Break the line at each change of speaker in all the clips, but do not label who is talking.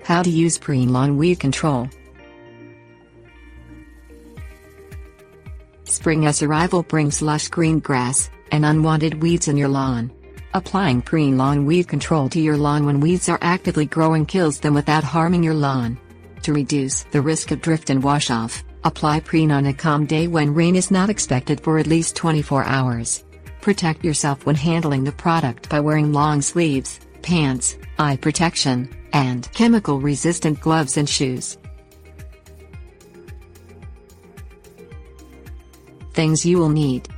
How to use Preen Lawn Weed Control. Spring's arrival brings lush green grass and unwanted weeds in your lawn. Applying Preen Lawn Weed Control to your lawn when weeds are actively growing kills them without harming your lawn. To reduce the risk of drift and wash-off, apply Preen on a calm day when rain is not expected for at least 24 hours. Protect yourself when handling the product by wearing long sleeves, pants, eye protection, and chemical-resistant gloves and shoes. Things you will need: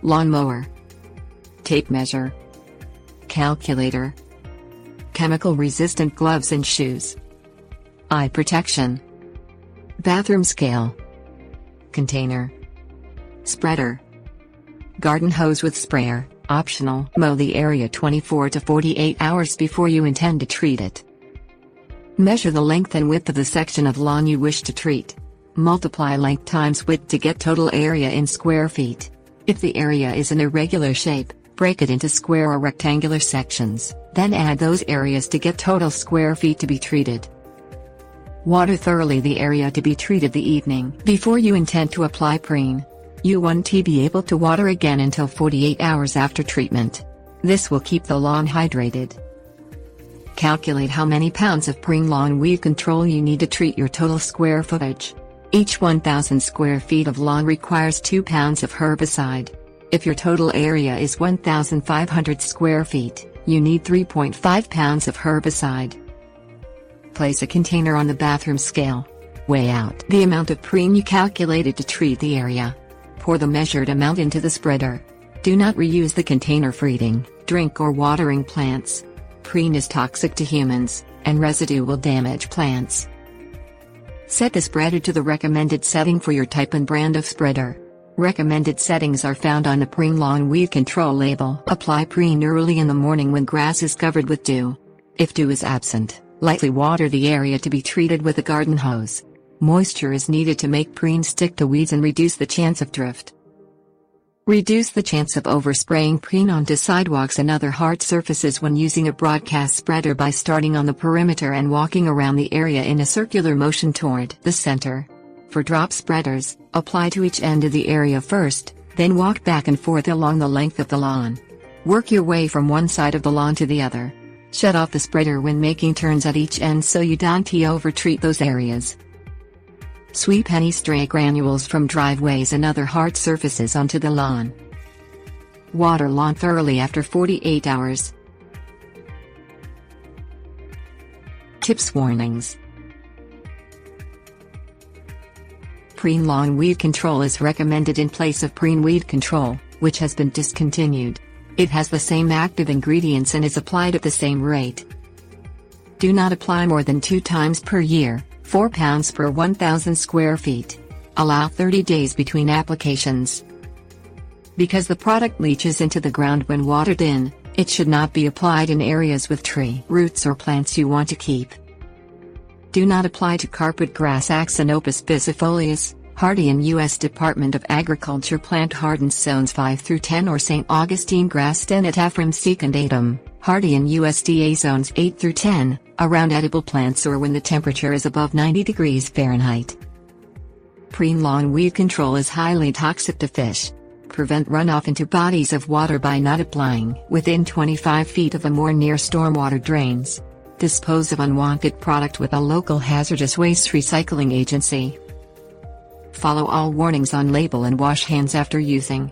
lawnmower, tape measure, calculator, chemical-resistant gloves and shoes, eye protection, bathroom scale, container, spreader, garden hose with sprayer, optional. Mow the area 24 to 48 hours before you intend to treat it. Measure the length and width of the section of lawn you wish to treat. Multiply length times width to get total area in square feet. If the area is an irregular shape, break it into square or rectangular sections, then add those areas to get total square feet to be treated. Water thoroughly the area to be treated the evening before you intend to apply Preen. You won't be able to water again until 48 hours after treatment. This will keep the lawn hydrated. Calculate how many pounds of Preen Lawn Weed Control you need to treat your total square footage. Each 1,000 square feet of lawn requires 2 pounds of herbicide. If your total area is 1,500 square feet, you need 3.5 pounds of herbicide. Place a container on the bathroom scale. Weigh out the amount of Preen you calculated to treat the area. Pour the measured amount into the spreader. Do not reuse the container for eating, drink or watering plants. Preen is toxic to humans, and residue will damage plants. Set the spreader to the recommended setting for your type and brand of spreader. Recommended settings are found on the Preen Lawn Weed Control label. Apply Preen early in the morning when grass is covered with dew. If dew is absent, lightly water the area to be treated with a garden hose. Moisture is needed to make Preen stick to weeds and reduce the chance of drift. Reduce the chance of overspraying Preen onto sidewalks and other hard surfaces when using a broadcast spreader by starting on the perimeter and walking around the area in a circular motion toward the center. For drop spreaders, apply to each end of the area first, then walk back and forth along the length of the lawn. Work your way from one side of the lawn to the other. Shut off the spreader when making turns at each end so you don't overtreat those areas. Sweep any stray granules from driveways and other hard surfaces onto the lawn. Water lawn thoroughly after 48 hours. Tips: warnings. Preen Lawn Weed Control is recommended in place of Preen Weed Control, which has been discontinued. It has the same active ingredients and is applied at the same rate. Do not apply more than 2 times per year. 4 pounds per 1,000 square feet. Allow 30 days between applications. Because the product leaches into the ground when watered in, it should not be applied in areas with tree roots or plants you want to keep. Do not apply to carpet grass Axanopus bicifolius, hardy in U.S. Department of Agriculture plant hardened zones 5 through 10 or St. Augustine grass Stenotaphrem secundatum, hardy in USDA zones 8 through 10, around edible plants or when the temperature is above 90 degrees Fahrenheit. Preen Lawn Weed Control is highly toxic to fish. Prevent runoff into bodies of water by not applying within 25 feet of or near stormwater drains. Dispose of unwanted product with a local hazardous waste recycling agency. Follow all warnings on label and wash hands after using.